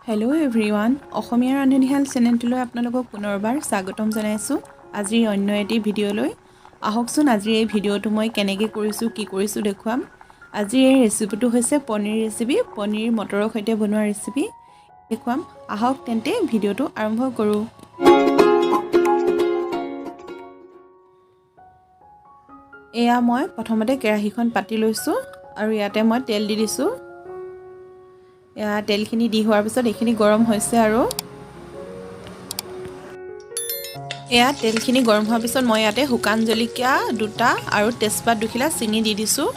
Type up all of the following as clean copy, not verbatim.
hello' everyone অসমীয়া ৰান্ধনিশাল চেনেলটোলৈ আপোনালোকক পুনৰবাৰ স্বাগতম জনাইছোঁ আজিৰ অন্য এটি ভিডিঅ'লৈ আহকচোন আজিৰ এই ভিডিঅ'টো মই কেনেকৈ কৰিছোঁ কি কৰিছোঁ দেখুৱাম আজিৰ এই ৰেচিপিটো হৈছে পনীৰ ৰেচিপি পনীৰ মটৰৰ সৈতে বনোৱা ৰেচিপি দেখুৱাম আহক তেন্তে ভিডিঅ'টো আৰম্ভ কৰোঁ এয়া মই প্ৰথমতে কেৰাহীখন পাতি লৈছোঁ আৰু ইয়াতে মই তেল দি দিছোঁ তেলখিনি দি হোৱাৰ পিছত এইখিনি গৰম হৈছে আৰু তেলখিনি গৰম হোৱাৰ পিছত মই ইয়াতে শুকান জলকীয়া দুটা আৰু তেজপাত দুখিলা চিঙি দি দিছোঁ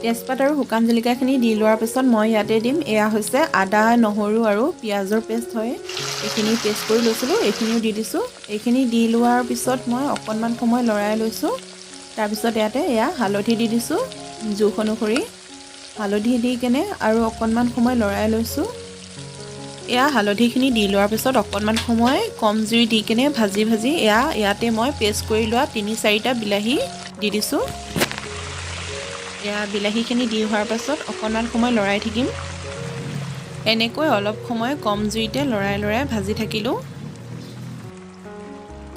তেজপাত আৰু শুকান জলকীয়াখিনি দি লোৱাৰ পিছত মই ইয়াতে দিম এয়া হৈছে আদা নহৰু আৰু পিঁয়াজৰ পেষ্ট হয় এইখিনি পেষ্ট কৰি লৈছিলোঁ এইখিনিও দি দিছোঁ এইখিনি দি লোৱাৰ পিছত মই অকণমান সময় লৰাই লৈছোঁ তাৰপিছত ইয়াতে এয়া হালধি দি দিছোঁ জোখ অনুসৰি হালধি দি কেনে আৰু অকণমান সময় লৰাই লৈছোঁ এয়া হালধিখিনি দি লোৱাৰ পিছত অকণমান সময় কম জুই দি কেনে ভাজি ইয়াতে মই পেষ্ট কৰি লোৱা 3-4টা বিলাহী দি দিছোঁ বিলাহীখিনি দি হোৱাৰ পাছত অকণমান সময় লৰাই থাকিম এনেকৈ অলপ সময় কম জুইতে লৰাই ভাজি থাকিলোঁ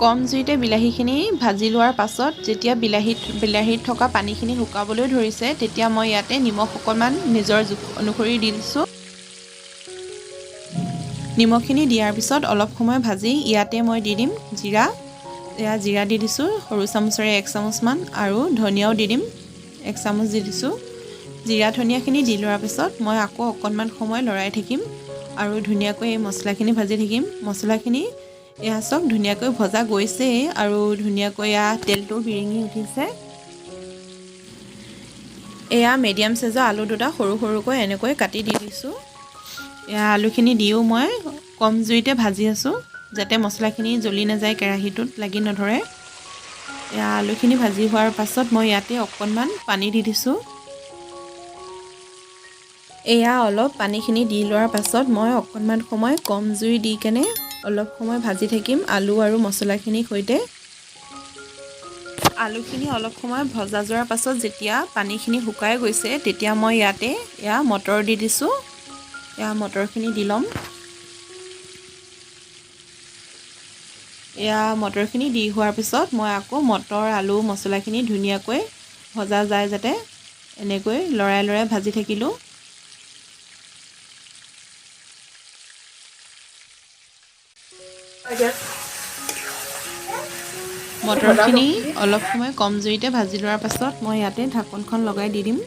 কম জুইতে বিলাহীখিনি ভাজি লোৱাৰ পাছত যেতিয়া বিলাহীত থকা পানীখিনি শুকাবলৈ ধৰিছে তেতিয়া মই ইয়াতে নিমখ অকণমান নিজৰ জোখ অনুসৰি দি দিছোঁ নিমখখিনি দিয়াৰ পিছত অলপ সময় ভাজি ইয়াতে মই দি দিম জিৰা দি দিছোঁ সৰু চামুচেৰে 1 চামুচমান আৰু ধনিয়াও দি দিম 1 চামুচ দি দিছোঁ জিৰা ধনিয়াখিনি দি লোৱাৰ পিছত মই আকৌ অকণমান সময় লৰাই থাকিম আৰু ধুনীয়াকৈ এই মছলাখিনি ভাজি থাকিম মছলাখিনি এয়া চব ধুনীয়াকৈ ভজা গৈছে আৰু ধুনীয়াকৈ তেলটো বিৰিঙি উঠিছে এয়া মিডিয়াম সাইজৰ আলু দুটা সৰু সৰুকৈ এনেকৈ কাটি দি দিছোঁ এয়া আলুখিনি দিও মই কম জুইতে ভাজি আছোঁ যাতে মছলাখিনি জ্বলি নাযায় কেৰাহীটোত লাগি নধৰে এয়া আলুখিনি ভাজি হোৱাৰ পাছত মই ইয়াতে অকণমান পানী দি দিছোঁ এয়া অলপ পানীখিনি দি লোৱাৰ পাছত মই অকণমান সময় কম জুই দি কেনে অলপ সময় ভাজি থাকিম আলু আৰু মছলাখিনিৰ সৈতে আলুখিনি অলপ সময় ভজা যোৱাৰ পাছত যেতিয়া পানীখিনি শুকাই গৈছে তেতিয়া মই ইয়াতে মটৰ দি দিছোঁ মটৰখিনি দি ল'ম মটৰখিনি দি হোৱাৰ পিছত মই আকৌ মটৰ আলু মছলাখিনি ধুনীয়াকৈ ভজা যায় যাতে এনেকৈ লৰাই ভাজি থাকিলোঁ মটৰখিনি অলপ সময় কম জুইতে ভাজি লোৱাৰ পাছত মই ইয়াতে ঢাকনখন লগাই দি দিম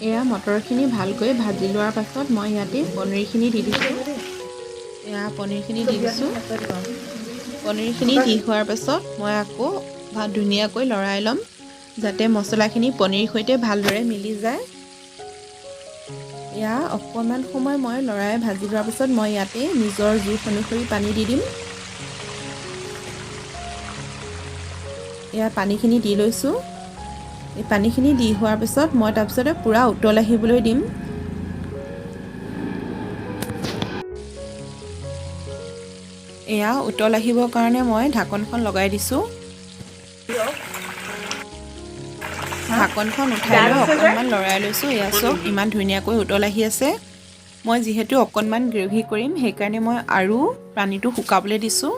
এয়া মটৰখিনি ভালকৈ ভাজি লোৱাৰ পাছত মই ইয়াতে পনীৰখিনি দি দিছোঁ পনীৰখিনি দি হোৱাৰ পাছত মই আকৌ ধুনীয়াকৈ লৰাই ল'ম যাতে মছলাখিনি পনীৰ সৈতে ভালদৰে মিলি যায় অকণমান সময় মই লৰাই ভাজি লোৱাৰ পিছত মই ইয়াতে নিজৰ জোখ অনুসৰি পানী দি দিম পানীখিনি দি লৈছোঁ এই পানীখিনি দি হোৱাৰ পিছত মই তাৰপিছতে পূৰা উতল আহিবলৈ দিম উতল আহিবৰ কাৰণে মই ঢাকনখন লগাই দিছোঁ ঢাকনখন উঠাই লৈ অকণমান লৰাই লৈছোঁ চব ইমান ধুনীয়াকৈ উতল আহি আছে মই যিহেতু অকণমান গ্ৰেভি কৰিম সেইকাৰণে মই আৰু পানীটো শুকাবলৈ দিছোঁ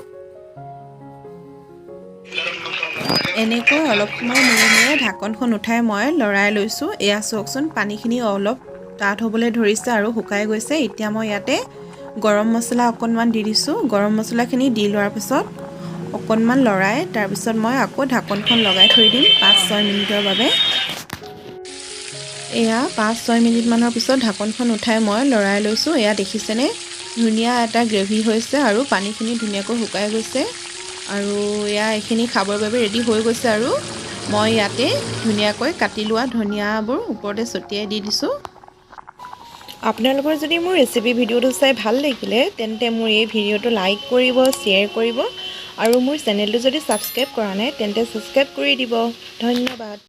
এনেকৈ অলপ সময় মূৰে ঢাকনখন উঠাই মই লৰাই লৈছোঁ চাওকচোন পানীখিনি অলপ ডাঠ হ'বলৈ ধৰিছে আৰু শুকাই গৈছে এতিয়া মই ইয়াতে গৰম মছলা অকণমান দি দিছোঁ গৰম মছলাখিনি দি লোৱাৰ পিছত অকণমান লৰাই তাৰপিছত মই আকৌ ঢাকনখন লগাই থৈ দিম 5-6 মিনিটৰ বাবে 5-6 মিনিটমানৰ পিছত ঢাকনখন উঠাই মই লৰাই লৈছোঁ দেখিছেনে ধুনীয়া এটা গ্ৰেভি হৈছে আৰু পানীখিনি ধুনীয়াকৈ শুকাই গৈছে আৰু এইখিনি খাবৰ বাবে ৰেডি হৈ গৈছে আৰু মই ইয়াতে ধুনীয়াকৈ কাটি লোৱা ধনিয়াবোৰ ওপৰতে ছটিয়াই দি দিছোঁ আপোনালোকৰ যদি মোৰ ৰেচিপি ভিডিঅ'টো চাই ভাল লাগিলে তেন্তে মোৰ এই ভিডিঅ'টো লাইক কৰিব শ্বেয়াৰ কৰিব আৰু মোৰ চেনেলটো যদি ছাবস্ক্ৰাইব কৰা নাই তেন্তে ছাবস্ক্ৰাইব কৰি দিব ধন্যবাদ